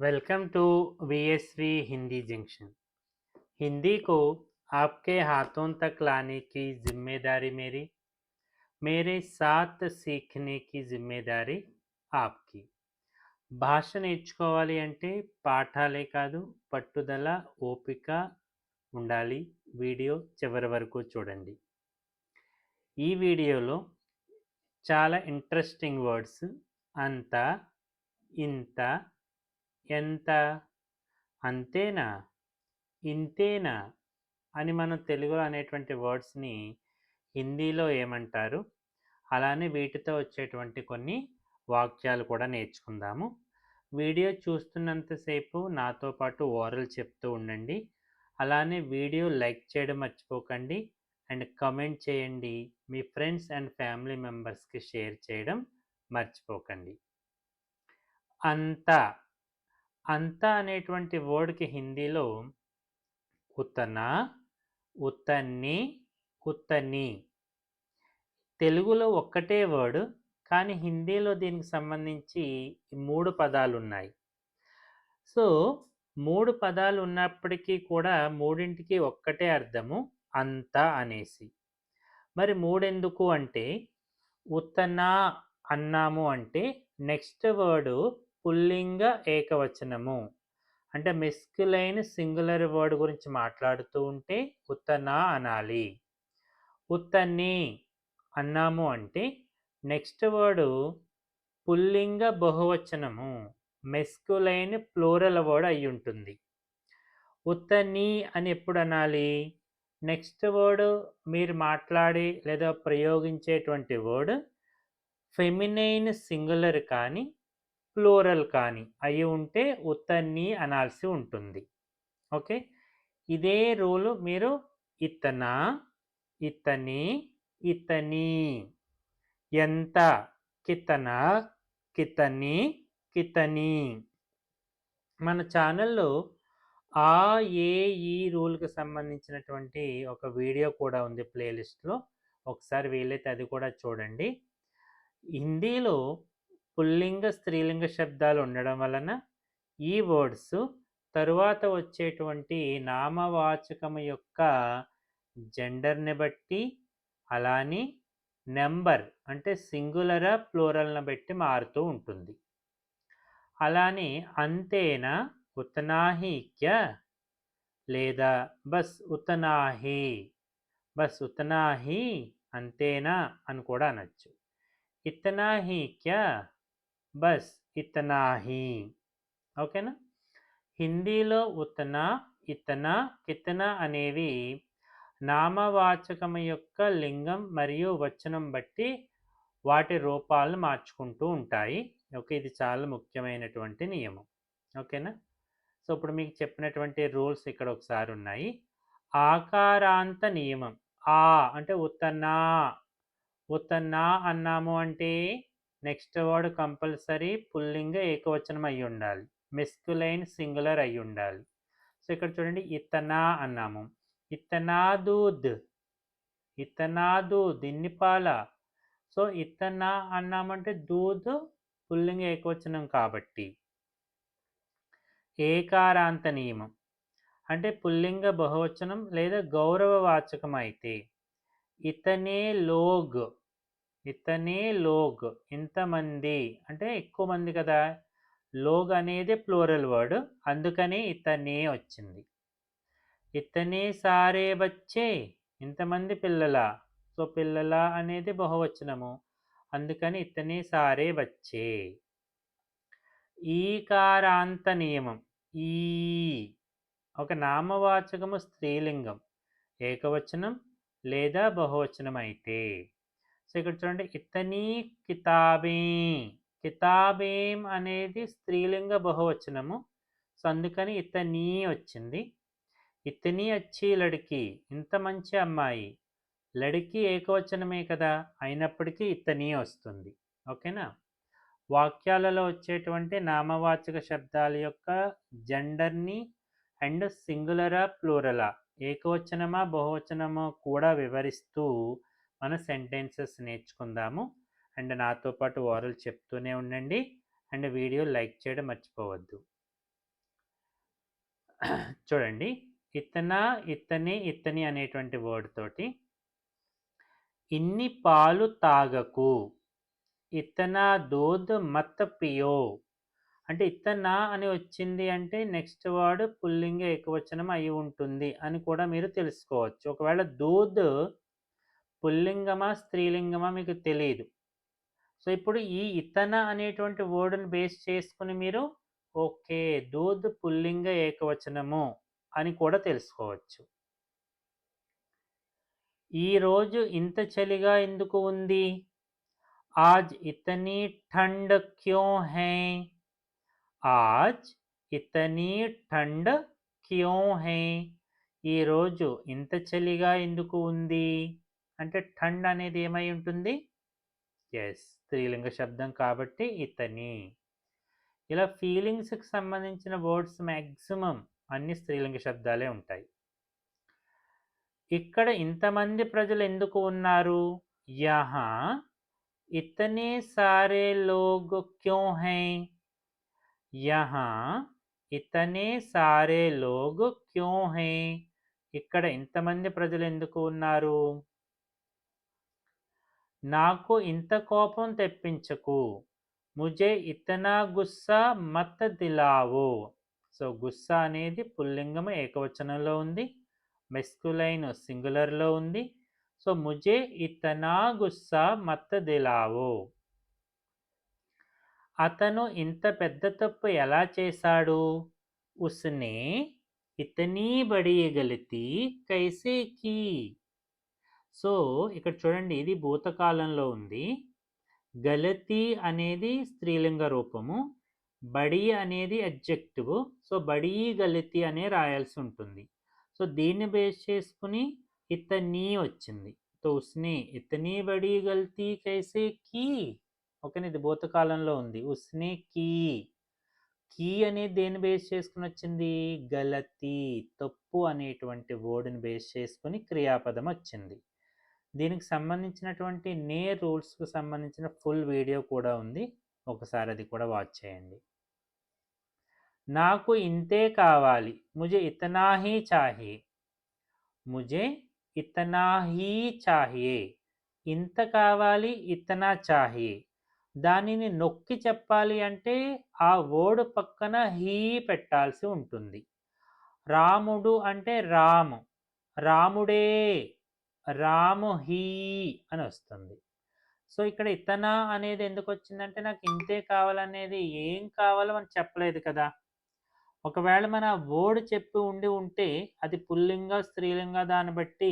Welcome to V S V Hindi junction. Hindi को आपके हाथों तक लाने की जिम्मेदारी मेरी, मेरे साथ सीखने की जिम्मेदारी आपकी। భాష నేర్చుకోవాలి అంటే పాఠాలే కాదు, పట్టుదల, ఓపిక ఉండాలి. వీడియో చివరి వరకు చూడండి. ఈ వీడియోలో చాలా ఇంట్రెస్టింగ్ వర్డ్స్ అంత, ఇంత, ఎంత, అంతేనా, ఇంతేనా అని మనం తెలుగులో అనేటువంటి వర్డ్స్ని హిందీలో ఏమంటారు, అలానే వీటితో వచ్చేటువంటి కొన్ని వాక్యాలు కూడా నేర్చుకుందాము. వీడియో చూస్తున్నంతసేపు నాతో పాటు ఓరల్ చెప్తూ ఉండండి. అలానే వీడియో లైక్ చేయడం మర్చిపోకండి అండ్ కమెంట్ చేయండి. మీ ఫ్రెండ్స్ అండ్ ఫ్యామిలీ మెంబర్స్కి షేర్ చేయడం మర్చిపోకండి. అంతా అంతా అనేటువంటి వర్డ్కి హిందీలో ఉత్తన, ఉత్తన్ని, ఉత్తని. తెలుగులో ఒక్కటే వర్డ్, కానీ హిందీలో దీనికి సంబంధించి 3 పదాలు ఉన్నాయి. సో 3 పదాలు ఉన్నప్పటికీ కూడా మూడింటికి ఒక్కటే అర్థము, అంత అనేసి. మరి 3 ఎందుకు అంటే, ఉత్తన అన్నాము అంటే నెక్స్ట్ వర్డ్ పుల్లింగ ఏకవచనము. అంటే మెస్క్యులైన్ సింగులర్ వర్డ్ గురించి మాట్లాడుతూ ఉంటే ఉత్తన అనాలి. ఉత్తని అన్నాము అంటే నెక్స్ట్ వర్డ్ పుల్లింగ బహువచనము, మెస్క్యులైన్ ప్లూరల్ వర్డ్ అయి ఉంటుంది. ఉత్తని అని ఎప్పుడు అనాలి? నెక్స్ట్ వర్డ్ మీరు మాట్లాడి లేదా ప్రయోగించేటువంటి వర్డ్ ఫెమినైన్ సింగులర్ కానీ ప్లూరల్ కానీ అయి ఉంటే ఉత్తని అనాల్సి ఉంటుంది. ఓకే, ఇదే రూల్ మీరు ఇత్తన, ఇత్తని, ఇత్తని, ఎంత, కితన, కితని, కితని. మన ఛానల్లో ఆ ఏ ఈ రూల్కి సంబంధించినటువంటి ఒక వీడియో కూడా ఉంది ప్లేలిస్ట్లో. ఒకసారి వీలైతే అది కూడా చూడండి. హిందీలో పుల్లింగ స్త్రీలింగ శబ్దాలు ఉండడం వలన ఈ వర్డ్స్ తరువాత వచ్చేటువంటి నామవాచకము యొక్క జెండర్ని బట్టి, అలానే నెంబర్ అంటే సింగులరా ప్లూరల్ని బట్టి మారుతూ ఉంటుంది. అలానే అంతేనా, ఉతనాహి క్యా, లేదా బస్ ఉతనాహి, బస్ ఉతనాహి, అంతేనా అని కూడా అనొచ్చు. ఇతనా హీ క్యా, బస్ ఇతనా హీ. ఓకేనా? హిందీలో ఉతనా, ఇతనా, కితనా అనేవి నామవాచకం యొక్క లింగం మరియు వచనం బట్టి వాటి రూపాలను మార్చుకుంటూ ఉంటాయి. ఓకే, ఇది చాలా ముఖ్యమైనటువంటి నియమం. ఓకేనా? సో ఇప్పుడు మీకు చెప్పినటువంటి రూల్స్ ఇక్కడ ఒకసారి ఉన్నాయి. ఆకారాంత నియమం. ఆ అంటే ఉత్తనా, ఉత్తనా అన్నాము అంటే నెక్స్ట్ వర్డ్ కంపల్సరీ పుల్లింగ ఏకవచనం అయి ఉండాలి, మెస్క్యులైన్ సింగులర్ అయి ఉండాలి. సో ఇక్కడ చూడండి, ఇత్తనా అన్నాము. ఇత్తనా దూద్, ఇత్తనా దూద్, ఇన్ని పాల. సో ఇత్తనా అన్నామంటే దూద్ పుల్లింగ ఏకవచనం కాబట్టి. ఏకారాంత నియమం అంటే పుల్లింగ బహువచనం లేదా గౌరవవాచకం అయితే ఇతనే లోగ్, ఇతనే లోగ్, ఇంతమంది అంటే ఎక్కువ మంది కదా. లోగ్ అనేది ప్లూరల్ వర్డ్, అందుకని ఇతనే వచ్చింది. ఇతనే సారే బచ్చే, ఇంతమంది పిల్లల. సో పిల్లల అనేది బహువచనము, అందుకని ఇతనే సారే బచ్చే. ఈకారాంత నియమం. ఈ ఒక నామవాచకము స్త్రీలింగం ఏకవచనం లేదా బహువచనం అయితే. సో ఇక్కడ చూడండి, ఇతని కితాబే, కితాబేం అనేది స్త్రీలింగ బహువచనము, సో అందుకని ఇతని వచ్చింది. ఇతని అచ్చి లడికి, ఇంత మంచి అమ్మాయి. లడికి ఏకవచనమే కదా, అయినప్పటికీ ఇతని వస్తుంది. ఓకేనా? వాక్యాలలో వచ్చేటువంటి నామవాచక శబ్దాల యొక్క జెండర్ని అండ్ సింగులరా ప్లూరలా, ఏకవచనమా బహువచనమా కూడా వివరిస్తూ మన సెంటెన్సెస్ నేర్చుకుందాము. అండ్ నాతో పాటు ఓరల్ చెప్తూనే ఉండండి అండ్ వీడియో లైక్ చేయడం మర్చిపోవద్దు. చూడండి, ఇతనా, ఇతని, ఇతని అనేటువంటి వర్డ్ తోటి ఇన్ని పాలు తాగకు, ఇతనా దూద్ మత్ పియో. అంటే ఇతనా అని వచ్చింది అంటే నెక్స్ట్ వర్డ్ పుల్లింగ ఏకవచనం అయి ఉంటుంది అని కూడా మీరు తెలుసుకోవచ్చు. ఒకవేళ దూద్ పుల్లింగమా స్త్రీలింగమా మీకు తెలియదు. సో ఇప్పుడు ఈ ఇతన అనేటువంటి వర్డ్ని బేస్ చేసుకుని మీరు ఓకే దూద్ పుల్లింగ ఏకవచనము అని కూడా తెలుసుకోవచ్చు. ఈరోజు ఇంత చలిగా ఎందుకు ఉంది? ఆజ్ ఇతనీ ఠండ్ క్యూ హై? ఆజ్ ఇతనీ ఠండ్ క్యూ హై? ఈరోజు ఇంత చలిగా ఎందుకు ఉంది అంటే ఠండ్ అనేది ఏమై ఉంటుంది? ఎస్, స్త్రీలింగ శబ్దం కాబట్టి ఇతని. ఇలా ఫీలింగ్స్కి సంబంధించిన వర్డ్స్ మ్యాక్సిమం అన్ని స్త్రీలింగ శబ్దాలే ఉంటాయి. ఇక్కడ ఇంతమంది ప్రజలు ఎందుకు ఉన్నారు? యహా ఇతనే సారే లోగ్ క్యూ హై? యహా ఇతనే సారే లోగ్ క్యూ హై? ఇక్కడ ఇంతమంది ప్రజలు ఎందుకు ఉన్నారు? నాకు ఇంత కోపం తెప్పించకు, ముజే ఇతనా గుస్సా మత్ దిలావో. సో గుస్సా అనేది పుల్లింగము ఏకవచనంలో ఉంది, మెస్కులైన్ సింగులర్లో ఉంది. సో ముజే ఇతనా గుస్సా మత్ దిలావో. అతను ఇంత పెద్ద తప్పు ఎలా చేశాడు? ఉస్నే ఇతనీ బడీ గలతీ కైసే కీ. సో ఇక్కడ చూడండి, ఇది భూతకాలంలో ఉంది. గలతీ అనేది స్త్రీలింగ రూపము, బడి అనేది అడ్జెక్టివ్. సో బడీ గలతీ అనే రాయాల్సి ఉంటుంది. సో దీన్ని బేస్ చేసుకుని ఇతనీ వచ్చింది. సో ఉస్నే ఇతనీ బడీ గలతీ కైసే కీ. ఓకేనా, ఇది భూతకాలంలో ఉంది. ఉస్నే కీ, కీ అనేది దేన్ని బేస్ చేసుకుని వచ్చింది? గలతీ, తప్పు అనేటువంటి వర్డ్ని బేస్ చేసుకుని క్రియాపదం వచ్చింది. దీనికి సంబంధించినటువంటి రూల్స్కి సంబంధించిన ఫుల్ వీడియో కూడా ఉంది, ఒకసారి అది కూడా వాచ్ చేయండి. నాకు ఇంతే కావాలి, ముజే ఇతనా హీ చాహియే. ముజే ఇతనా హీ చాహియే, ఇంత కావాలి, ఇతనా చాహియే. దానిని నొక్కి చెప్పాలి అంటే ఆ వర్డ్ పక్కన హీ పెట్టాల్సి ఉంటుంది. రాముడు అంటే రాము, రాముడే, రాము హీ అని వస్తుంది. సో ఇక్కడ ఇతనా అనేది ఎందుకు వచ్చిందంటే నాకు ఇంతే కావాలనేది ఏం కావాలో మనం చెప్పలేదు కదా. ఒకవేళ మన వర్డ్ చెప్పి ఉంటే అది పుల్లింగ స్త్రీలింగ దాన్ని బట్టి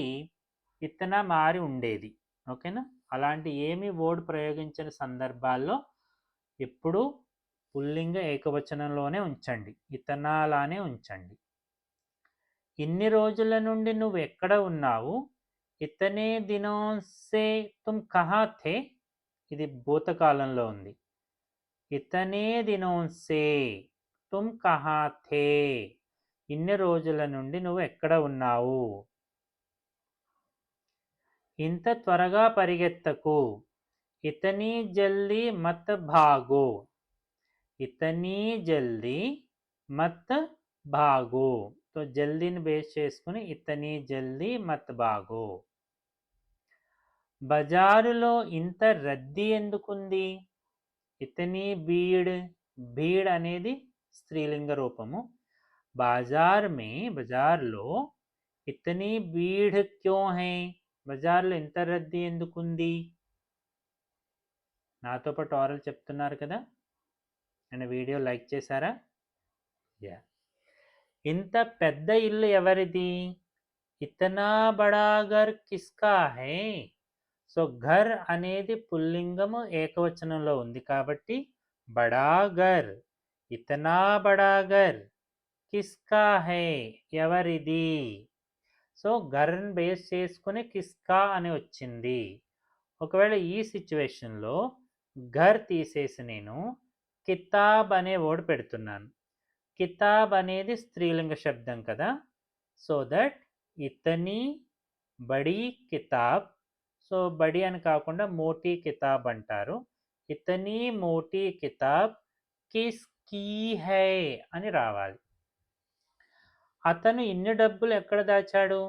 ఇతనా మారి ఉండేది. ఓకేనా, అలాంటి ఏమి వర్డ్ ప్రయోగించిన సందర్భాల్లో ఎప్పుడు పుల్లింగ ఏకవచనంలోనే ఉంచండి, ఇతనాలానే ఉంచండి. ఇన్ని రోజుల నుండి నువ్వు ఎక్కడ ఉన్నావు? ఇతనే దినోం సే తుమ్ కహా థే. ఇది భూతకాలంలో ఉంది. ఇతనే దినోం సే తుమ్ కహా థే, ఇన్ని రోజుల నుండి నువ్వు ఎక్కడ ఉన్నావు? ఇంత త్వరగా పరిగెత్తకు, ఇతనీ జల్దీ మత్ భాగో. ఇతనీ జల్దీ మత్ భాగో. तो జల్దీని బేస్ చేసుకుని ఇతనీ జల్దీ మత్ భాగో. బజారులో ఇంత రద్దీ ఎందుకుంది? ఇతనీ భీడ్, భీడ్ అనేది స్త్రీలింగ రూపము. బజార్లో ఇతనీ భీడ్ క్యూ హై? బజార్లో ఇంత రద్దీ ఎందుకుంది? నాతో పాటు ఆరల్ చెప్తున్నారు కదా, నేను వీడియో లైక్ చేశారా? యా. ఇంత పెద్ద ఇల్లు ఎవరిది? ఇతనా బడా ఘర్ కిస్కా హై? సో ఘర్ అనేది పుల్లింగము ఏకవచనంలో ఉంది కాబట్టి బడా ఘర్, ఇతనా బడా ఘర్ కిస్కా హై, ఎవరిది? సో ఘర్ని బేస్ చేసుకుని కిస్కా అని వచ్చింది. ఒకవేళ ఈ సిచ్యువేషన్లో ఘర్ తీసేసి నేను కితాబ్ అనే వర్డ్ పెడుతున్నాను. కితాబ్ అనేది స్త్రీలింగ శబ్దం కదా, సో దట్ ఇతని బడి కితాబ్. సో బడి అని కాకుండా మోటీ కితాబ్ అంటారు. ఇతని మోటీ కితాబ్ కిస్ కీ హై అని రావాలి. అతను ఇన్ని డబ్బులు ఎక్కడ దాచాడు?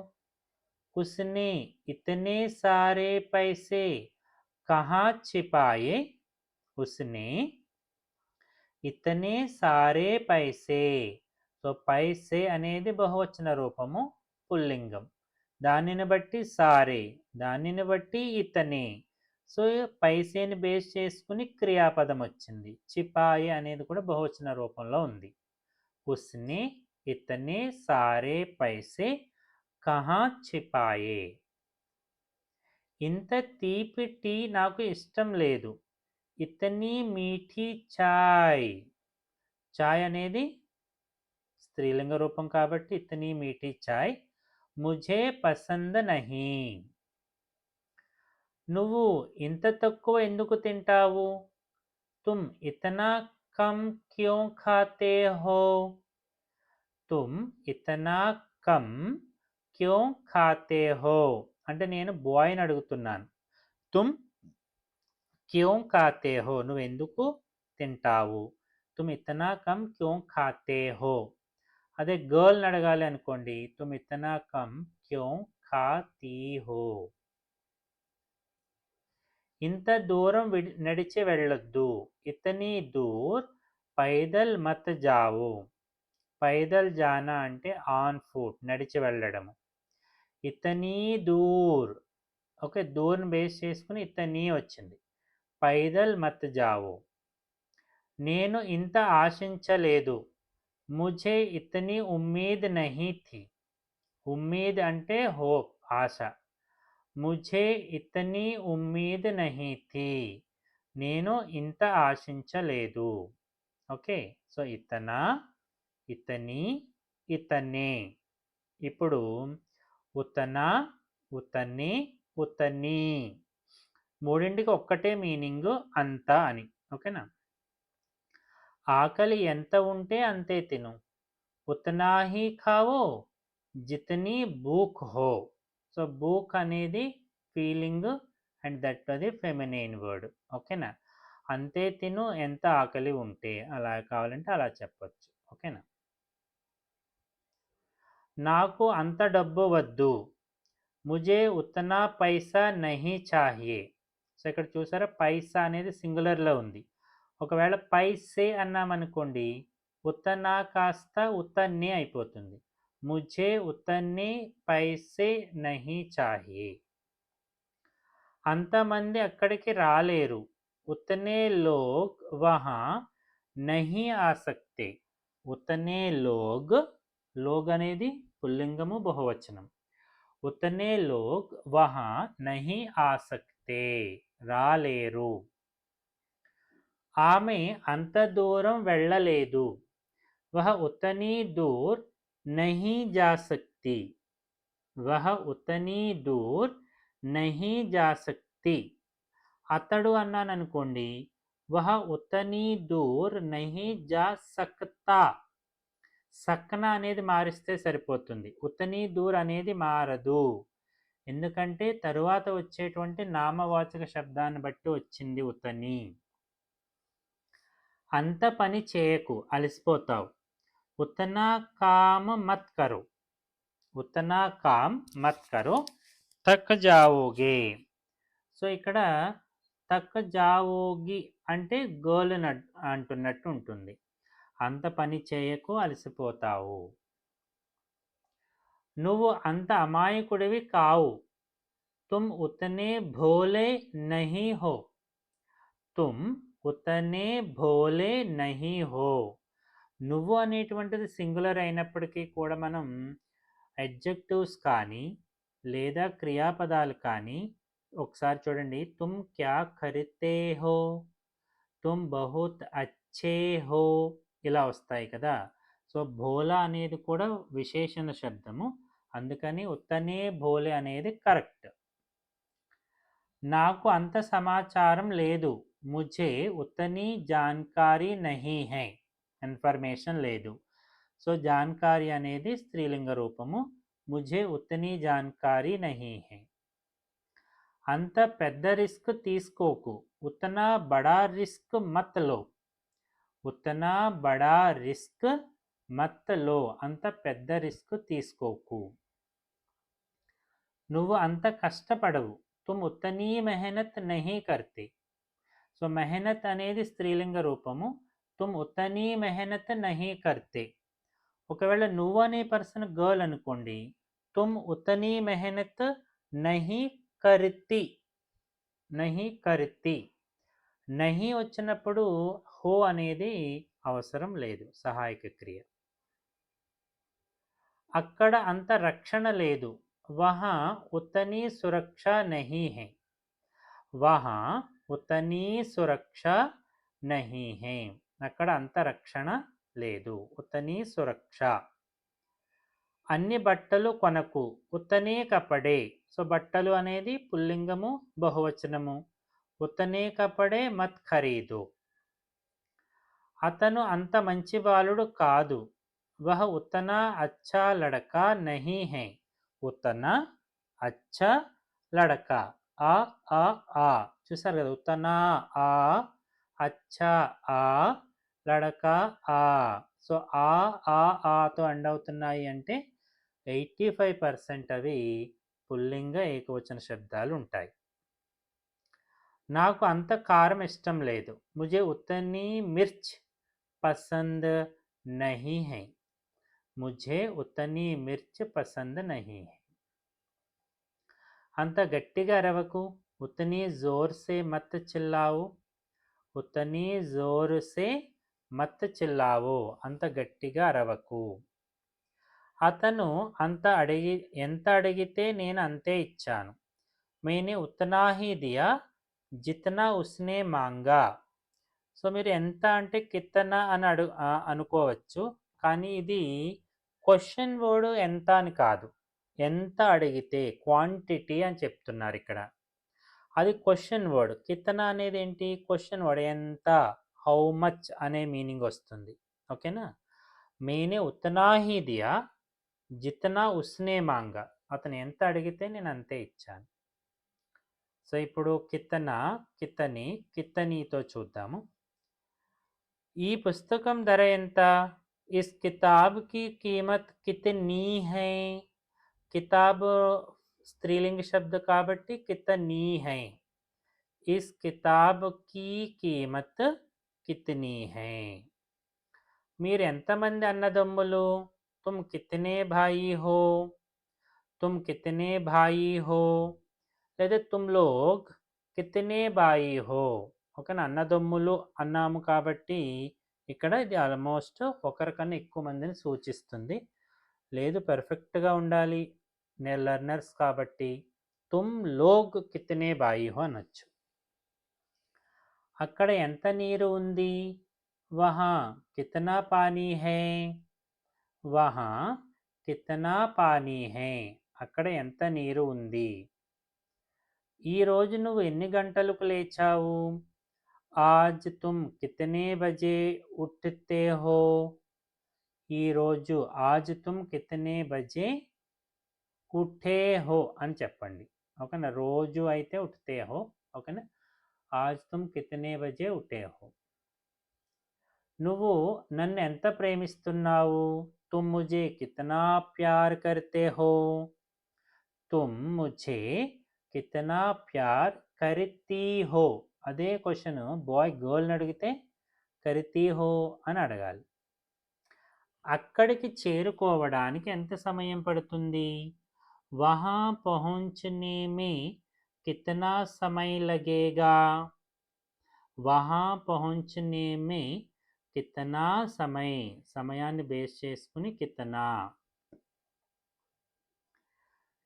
उसने इतने सारे पैसे कहाँ छिपाए? उसने ఇతనే సారే పైసే. సో పైసే అనేది బహువచన రూపము, పుల్లింగం. దానిని బట్టి సారే, దానిని బట్టి ఇతనే. సో పైసేని బేస్ చేసుకుని క్రియాపదం వచ్చింది. చిపాయి అనేది కూడా బహువచన రూపంలో ఉంది. ఉస్నే ఇతనే సారే పైసే కహా చిపాయే. ఇంత తీపి టీ నాకు ఇష్టం లేదు. ఇతనీ మీఠీ చాయ్. చాయ్ అనేది స్త్రీలింగ రూపం కాబట్టి ఇతనీ మీఠీ చాయ్ ముఝే పసంద్ నహీ. నువ్వు ఇంత తక్కువ ఎందుకు తింటావు? తుమ్ ఇతనా కమ్ క్యూ ఖాతే హో? తుమ్ ఇతనా కమ్ క్యూ ఖాతే హో అంటే నేను బాయ్ని అడుగుతున్నాను. తుమ్ క్యూ ఖాతే హో నువ్వు ఎందుకు తింటావు? తుమ్ ఇతనా కమ్ క్యూ ఖాతే హో. అదే గర్ల్ని అడగాలి అనుకోండి, తుమ్ ఇతనా కమ్ క్యూ ఖాతీ హో. ఇంత దూరం నడిచి వెళ్ళొద్దు. ఇతనీ దూర్ పైదల్ మత్ జావు. పైదల్ జానా అంటే ఆన్ ఫుట్, నడిచి వెళ్ళడము. ఇతనీ దూర్, ఓకే, దూర్ని బేస్ చేసుకుని ఇతనీ వచ్చింది. పైదల్ మత్ జావు. నేను ఇంత ఆశించలేదు. ముఝే ఇతనీ ఉమ్మీద్ నహీ థీ. ఉమ్మీద్ అంటే హోప్, ఆశ. ముఝే ఇతనీ ఉమ్మీద్ నహీ థీ. నేను ఇంత ఆశించలేదు. ఓకే, సో ఇతనా, ఇతనీ, ఇతనే. ఇప్పుడు ఉతనా, ఉతనే, ఉతనీ మూడింటికి ఒక్కటే మీనింగ్, అంత అని. ఓకేనా? ఆకలి ఎంత ఉంటే అంతే తిను. ఉతనా హీ ఖావో జితనీ భూక్ హో. సో భూక్ అనేది ఫీలింగ్ అండ్ దట్ అది ఫెమినైన్ వర్డ్. ఓకేనా? అంతే తిను ఎంత ఆకలి ఉంటే, అలా కావాలంటే అలా చెప్పచ్చు. ఓకేనా? నాకు అంత డబ్బు వద్దు. ముజే ఉతనా పైసా నహీ చాహియే. సో ఇక్కడ చూసారా, పైసా అనేది సింగులర్లో ఉంది. ఒకవేళ పైసే అన్నామనుకోండి, ఉతనా కాస్త ఉతన్నే అయిపోతుంది. ముझे ఉతన్నే పైసే నహీ చాహియే. అంతమంది అక్కడికి రాలేరు. ఉతనే లోగ్ వహా నహీ ఆ సక్తే. ఉతనే లోగ్, లోగ్ అనేది పుల్లింగము, బహువచనం. ఉతనే లోగ్ వహా నహీ ఆ సక్తే, రాలేరు. ఆమె అంత దూరం వెళ్ళలేదు. వహ ఉతనీ దూర్ నహీ జా సక్తి. వహ ఉతనీ దూర్ నహీ జా సక్తి. అతడు అన్నాను అనుకోండి, వహ ఉతనీ దూర్ నహీ జా సక్తా. సక్నా అనేది మారిస్తే సరిపోతుంది. ఉతనీ దూర్ అనేది మారదు. ఎందుకంటే తరువాత వచ్చేటువంటి నామవాచక శబ్దాన్ని బట్టి వచ్చింది ఉతనీ. అంత పని చేయకు, అలసిపోతావు. ఉతనా కామ్ మత్ కరో. ఉతనా కామ్ మత్ కరో థక్ జావోగే. సో ఇక్కడ థక్ జావోగి అంటే గర్ల్ అంటున్నట్టు ఉంటుంది. అంత పని చేయకు, అలసిపోతావు. నువ్వు అంత అమాయకుడివి కావు. తుమ్ ఉతనే భోలే నహీ హో. తుమ్ ఉతనే భోలే నహీ హో. నువ్వు అనేటువంటిది సింగులర్ అయినప్పటికీ కూడా మనం అడ్జెక్టివ్స్ కానీ లేదా క్రియాపదాలు కానీ ఒకసారి చూడండి. తుమ్ క్యా ఖరీతే హో, తుమ్ బహుత్ అచ్చే హో, ఇలా వస్తాయి కదా. సో భోలా అనేది కూడా విశేషణ శబ్దము, అందుకని ఉత్తనే భోలే అనేది కరెక్ట్. నాకు అంత సమాచారం లేదు. ముझे ఉతనీ జాన్కారీ నహీ హై. ఇన్ఫర్మేషన్ లేదు. సో జాన్కారీ అనేది స్త్రీలింగ రూపము. ముझे ఉతనీ జాన్కారీ నహీ హై. అంత పెద్ద రిస్క్ తీసుకోకు. ఉతనా బడా రిస్క్ మత్ లో. ఉతనా బడా రిస్క్ మత్ లో అంత పెద్ద రిస్క్ తీసుకోకు. నువ్వు అంత కష్టపడవు. తుమ్ ఉతనీ మెహనత్ నహీ కర్తే. సో మెహనత్ అనేది స్త్రీలింగ రూపము. తుమ్ ఉతనీ మెహనత్ నహీ కర్తే. ఒకవేళ నువ్వు అనే పర్సన్ గర్ల్ అనుకోండి, తుమ్ ఉతనీ మెహనత్ నహీ కర్తి. నహీ కర్తి. నహీ వచ్చినప్పుడు హో అనేది అవసరం లేదు, సహాయక క్రియ. అక్కడ అంత రక్షణ లేదు. వహా ఉతనీ సురక్ష నహీ హై. వహా ఉతనీ సురక్ష నహీ హై. అక్కడ అంత రక్షణ లేదు. ఉతనీ సురక్ష. అన్ని బట్టలు కొనకు. ఉతనే కపడే. సో బట్టలు అనేది పుల్లింగము, బహువచనము. ఉతనే కపడే మత్ ఖరీదు. అతను అంత మంచి బాలుడు కాదు. వహ ఉతనా అచ్చా లడకా నహీ హై. ఉతనా అచ్చా లడకా. ఆ ఆ ఆ చూసారు కదా, ఉతనా ఆ, అచ్చా ఆ, లడకా ఆ. సో ఆ ఆ ఆతో ఎండ్ అవుతున్నాయి అంటే 85% అవి పుల్లింగ ఏకవచన శబ్దాలు ఉంటాయి. నాకు అంత కారం ఇష్టం లేదు. ముజే ఉతనీ మిర్చ్ పసంద్ నహీ హై. ముझे ఉతనీ మిర్చ్ పసంద్ నహీ హై. అంత గట్టిగా అరవకు. ఉతనీ జోర్ సే మత్ చిల్లావు. ఉతనీ జోర్ సే మత్ చిల్లావు. అంత గట్టిగా అరవకు. అతను ఎంత అడిగితే నేను అంతే ఇచ్చాను. मैंने उतना ही दिया जितना उसने मांगा. సో మీరు ఎంత అంటే కితనా అని అనుకోవచ్చు, కానీ ఇది క్వశ్చన్ వర్డ్ ఎంత అని కాదు. ఎంత అడిగితే క్వాంటిటీ అని చెప్తున్నారు ఇక్కడ. అది క్వశ్చన్ వర్డ్. కితనా అనేది ఏంటి? Question word. ఎంత, హౌ మచ్ అనే మీనింగ్ వస్తుంది. ఓకేనా? మేనే ఉతనా హీ దియా జితనా ఉస్నే మాంగా. అతను ఎంత అడిగితే నేను అంతే ఇచ్చాను. సో ఇప్పుడు కితనా, కితని, కితనీతో చూద్దాము. ఈ పుస్తకం ధర ఎంత? ఇస్ కితాబ్ కి కీమత్ కితనీ హై. కితాబ్ స్త్రీలింగ శబ్ద కాబట్టి కితనీ హై. ఇస్ కితాబ్ కి కీమత్ కితనీ హై. మీరు ఎంతమంది అన్నదమ్ములు? తుమ్ కితనే భాయి హో. తుమ్ కితనే భాయి హో. లేదా తుమ్ లోగ్ కితనే భాయి హో. ఓకేనా? అన్నదమ్ములు అన్నాము కాబట్టి ఇక్కడ ఇది ఆల్మోస్ట్ ఒకరికన్నా ఎక్కువ మందిని సూచిస్తుంది. లేదు పర్ఫెక్ట్గా ఉండాలి, నేను లెర్నర్స్ కాబట్టి తుమ్ లోగ్ కితనే భాయి హో అనొచ్చు. అక్కడ ఎంత నీరు ఉంది? వహా కితనా పానీ హై. వహా కితనా పానీ హై. అక్కడ ఎంత నీరు ఉంది? ఈరోజు నువ్వు ఎన్ని గంటలకు లేచావు? आज तुम कितने बजे उठते हो. ఈరోజు आज तुम कितने बजे उठे हो అని చెప్పండి. ఓకేనా? రోజు అయితే ఉఠతే హో. ఓకేనా? आज तुम कितने बजे उठे हो. నువ్వు నన్ను ఎంత ప్రేమిస్తున్నావు? तुम मुझे कितना प्यार करते हो. तुम मुझे कितना प्यार करती हो. అదే క్వశ్చన్ బాయ్ గర్ల్ని అడిగితే కరితీ హో అని అడగాలి. అక్కడికి చేరుకోవడానికి ఎంత సమయం పడుతుంది? వహా పహుంచనే మే కితనా సమయ లగేగా. వహా పహుంచనే మే కితనా సమయ, సమయాన్ని బేస్ చేసుకుని కితనా.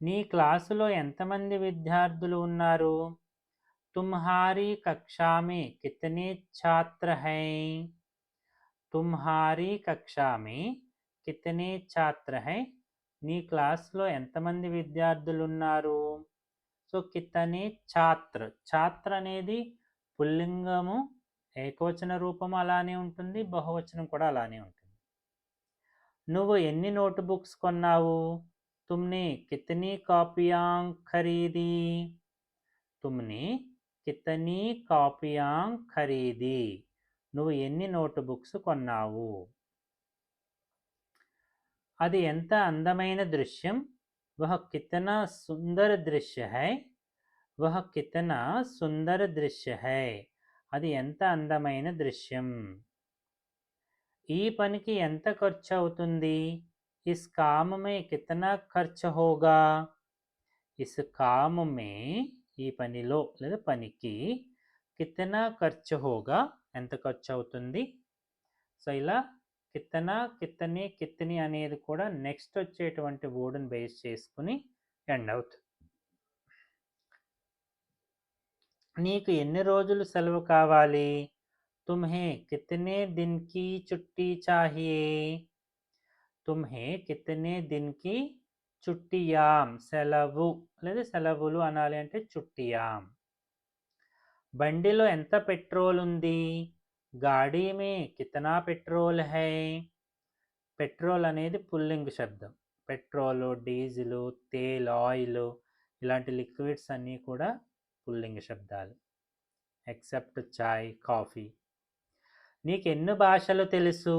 నీ క్లాసులో ఎంతమంది విద్యార్థులు ఉన్నారు? तुम्हारी कक्षा में कितने छात्र हैं. तुम्हारी कक्षा में कितने छात्र हैं. నీ క్లాస్లో ఎంతమంది విద్యార్థులు ఉన్నారు? సో కితనే ఛాత్ర. ఛాత్ర అనేది పుల్లింగము, ఏకవచన రూపం అలానే ఉంటుంది, బహువచనం కూడా అలానే ఉంటుంది. నువ్వు ఎన్ని నోట్ బుక్స్ కొన్నావు? तुमने कितनी कॉपियां खरीदी. तुमने కితనీ కాపియాం ఖరీదీ. నువ్వు ఎన్ని నోట్ బుక్స్ కొన్నావు? అది ఎంత అందమైన దృశ్యం, వహ కితనా సుందర దృశ్య హై, వహ కితనా సుందర దృశ్య హై. అది ఎంత అందమైన దృశ్యం. ఈ పనికి ఎంత ఖర్చు అవుతుంది, ఇస్ కామ్ మే కితనా ఖర్చు హోగా. ఇస్ కామ్ మే, ఈ పనిలో లేదా పనికి, కితనా ఖర్చు హోగా, ఎంత ఖర్చు అవుతుంది. సో ఇలా కితనా, కితనే, కితని అనేది కూడా నెక్స్ట్ వచ్చేటువంటి వర్డ్ని బేస్ చేసుకుని ఎండ్ అవుతుంది. నీకు ఎన్ని రోజులు సెలవు కావాలి, తుమ్హే కితనే దిన్ కి చుట్టి చాహియే. తుమ్హే కితనే దిన్ కి చుట్టియాం, సెలవు లేదా సెలవులు అనాలి అంటే చుట్టియాం. బండిలో ఎంత పెట్రోల్ ఉంది, గాడీ మే కితనా పెట్రోల్ హై. పెట్రోల్ అనేది పుల్లింగ్ శబ్దం. పెట్రోలు, డీజిలు, తేల్, ఆయిల్ ఇలాంటి లిక్విడ్స్ అన్నీ కూడా పుల్లింగ్ శబ్దాలు, ఎక్సెప్ట్ చాయ్, కాఫీ. నీకు ఎన్ని భాషలు తెలుసు,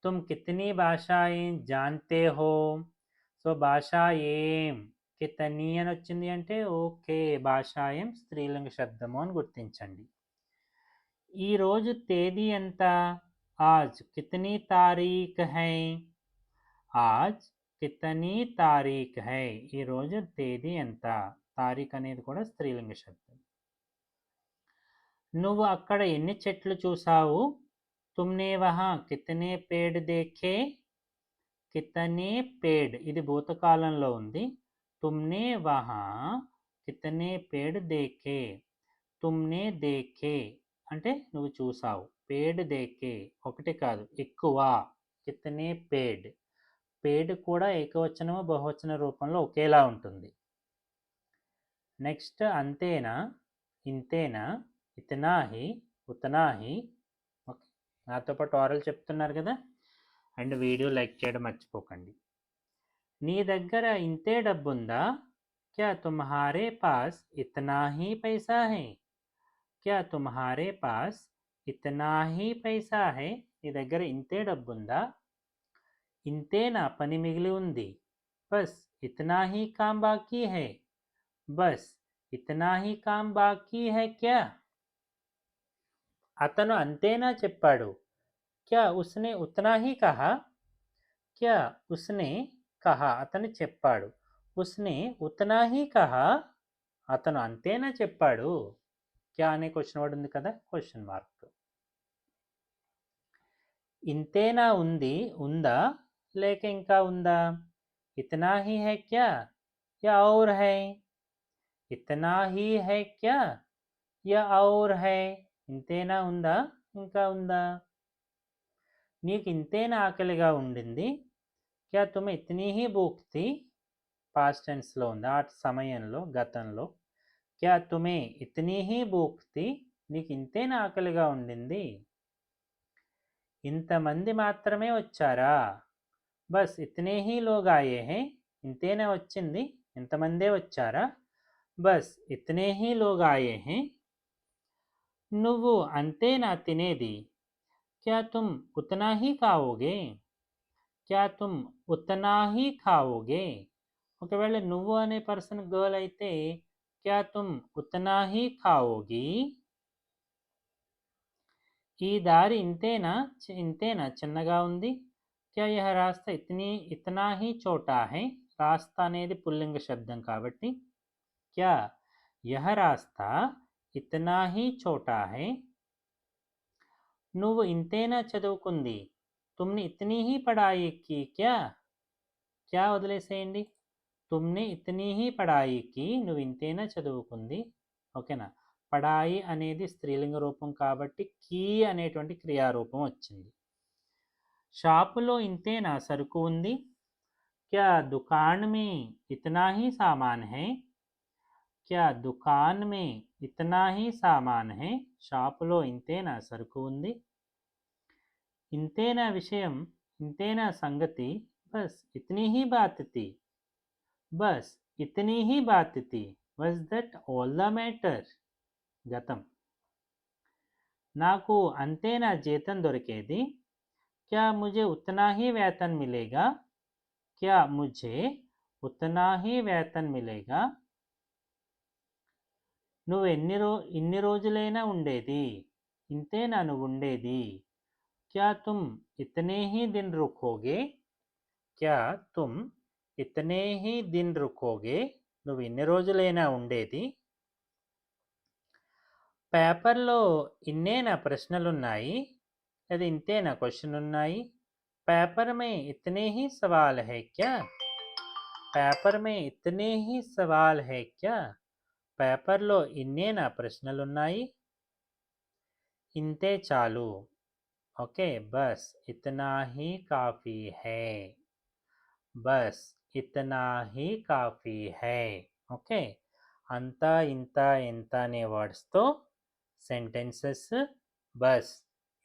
తుమ్ కితనీ భాషాయేం జాన్తే హో. సో భాషాయేం, కితనీ అని వచ్చింది అంటే ఓకే, భాషాయేం స్త్రీలింగ శబ్దము అని గుర్తించండి. ఈరోజు తేదీ ఎంత, आज कितनी तारीख है. आज कितनी तारीख है, ఈ రోజు తేదీ ఎంత. తారీఖ్ అనేది కూడా స్త్రీలింగ శబ్దం. నువ్వు అక్కడ ఎన్ని చెట్లు చూసావు, తుమ్నే వహా కితనే పేడ్ దేఖే. కితనే పేడ్ ఇది భూతకాలంలో ఉంది. తుమ్నే వహా కితనే పేడ్ దేఖే. తుమ్నే దేఖే అంటే నువ్వు చూసావు, పేడ్ దేఖే ఒకటి కాదు ఎక్కువ. కితనే పేడ్, పేడ్ కూడా ఏకవచనము బహువచన రూపంలో ఒకేలా ఉంటుంది. నెక్స్ట్ అంతేనా, ఇంతేనా, ఇతనా హి, ఉతనా హి. ఓకే, నాతో పాటు ఆరల్ చెప్తున్నారు కదా. అండ్ వీడియో లైక్ చేయడం మర్చిపోకండి. నీ దగ్గర ఇంతే డబ్బుందా, క్యా తుమ్హారే పాస్ ఇతనా హీ పైసా హై. క్యా తుమ్హారే పాస్ ఇతనా హీ పైసా హై. నీ దగ్గర ఇంతే డబ్బుందా, ఇంతేనా పని మిగిలి ఉంది. బస్ ఇతనా హీ కామ్ బాకీ హై. బస్ ఇతనా హీ కామ్ బాకీ హై క్యా. అతను అంతేనా చెప్పాడు, క్యా ఉస్నే ఉతనా హీ కహా. క్యా ఉస్నే కహా, అతను చెప్పాడు. ఉస్నే ఉతనా హీ కహా, అతను అంతేనా చెప్పాడు. క్యా అనే క్వశ్చన్ వర్డ్ ఉంది కదా, క్వశ్చన్ మార్క్. ఇంతేనా ఉంది, ఉందా లేక ఇంకా ఉందా. ఇతనా హీ హై క్యా యా ఔర్ హై. ఇతనా హీ హై క్యా యా ఔర్ హై. ఇంతేనా ఉందా ఇంకా ఉందా. నీకు ఇంతేనా ఆకలిగా ఉండింది, క్యా తుమ్ ఇతనీ హీ భూక్ థీ. పాస్ట్ టెన్స్లో ఉంది, ఆ సమయంలో గతంలో. క్యా తుమే ఇతనీ హీ భూక్ థీ, నీకు ఇంతేనా ఆకలిగా ఉండింది. ఇంతమంది మాత్రమే వచ్చారా, బస్ ఇతనే హీ లోగ్ ఆయే హై. ఇంతేనా వచ్చింది, ఇంతమందే వచ్చారా, బస్ ఇతనే హీ లోగ్ ఆయే హై. నువ్వు అంతేనా తినేది, క్యా తుమ్ ఉతనా హీ ఖావోగే. క్యా తుమ్ ఉతనా హీ ఖావోగే. ఒకవేళ నువ్వు అనే పర్సన్ గర్ల్ అయితే క్యా తుమ్ ఉతనా హీ ఖావోగి. ఈ దారి ఇంతేనా, ఇంతేనా చిన్నగా ఉంది. క్యా యహ రాస్తా ఇతనా హీ చోటా హై. రాస్తా అనేది పుల్లింగ శబ్దం కాబట్టి క్యా యహ రాస్తా ఇతనా హీ చోటా హై. నువ్వు ఇంతేనా చదువుకుంది, తుమ్ని ఇతనీ హీ పడాయి కి క్యా. క్యా వదిలేసేయండి, తుమ్ని ఇతనీ హీ పడాయి కి, నువ్వు ఇంతేనా చదువుకుంది. ఓకేనా. పడాయి అనేది స్త్రీలింగ రూపం కాబట్టి కీ అనేటువంటి క్రియారూపం వచ్చింది. షాపులో ఇంతేనా సరుకు ఉంది, క్యా దుకాన్ మే ఇతనా హీ సామాన్ హై. క్యా దుకాన్ మే ఇతనా హీ సామాన్ హై. షాపులో ఇంతేనా సరుకు ఉంది. ఇంతేనా విషయం, ఇంతేనా సంగతి, బస్ ఇతనీ హీ బాత్ థీ. బస్ ఇతనీ హీ బాత్ థీ, was that all the matter. గతం. నాకు అంతేనా జీతం దొరికేది, క్యా ముझे ఉతనా హీ వేతన్ మిలేగా. क्या मुझे उतना ही वेतन मिलेगा? నువ్వు ఇన్ని రోజులైనా ఉండేది? ఇంతేనా నువ్వు ఉండేది? क्या तुम इतने ही दिन रुकोगे? क्या तुम इतने ही दिन रुकोगे? నువ్వు ఇన్ని రోజులైనా ఉండేది? పేపర్లో ఇన్నేనా ప్రశ్నలున్నాయి? లేదా ఇంతేనా క్వశ్చన్ ఉన్నాయి? పేపర్ మే ఇతనే హీ సవాల్ హై క్యా? పేపర్ మే ఇతనే హీ సవాల్ హై క్యా? పేపర్లో ఇన్నేనా ప్రశ్నలున్నాయి? ఇంతే చాలు. ఓకే, బస్ ఇతనా హీ కాఫీ హై. బస్ ఇతనా హీ కాఫీ హై. ఓకే, అంతా ఇంత ఎంత అనే వర్డ్స్తో సెంటెన్సెస్ బస్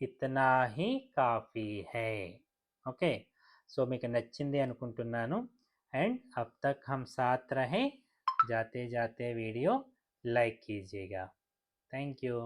ఇతనా హీ కాఫీ హై. ఓకే, సో మీకు నచ్చింది అనుకుంటున్నాను. एंड अब तक हम साथ रहें. जाते जाते वीडियो लाइक कीजिएगा. Thank you.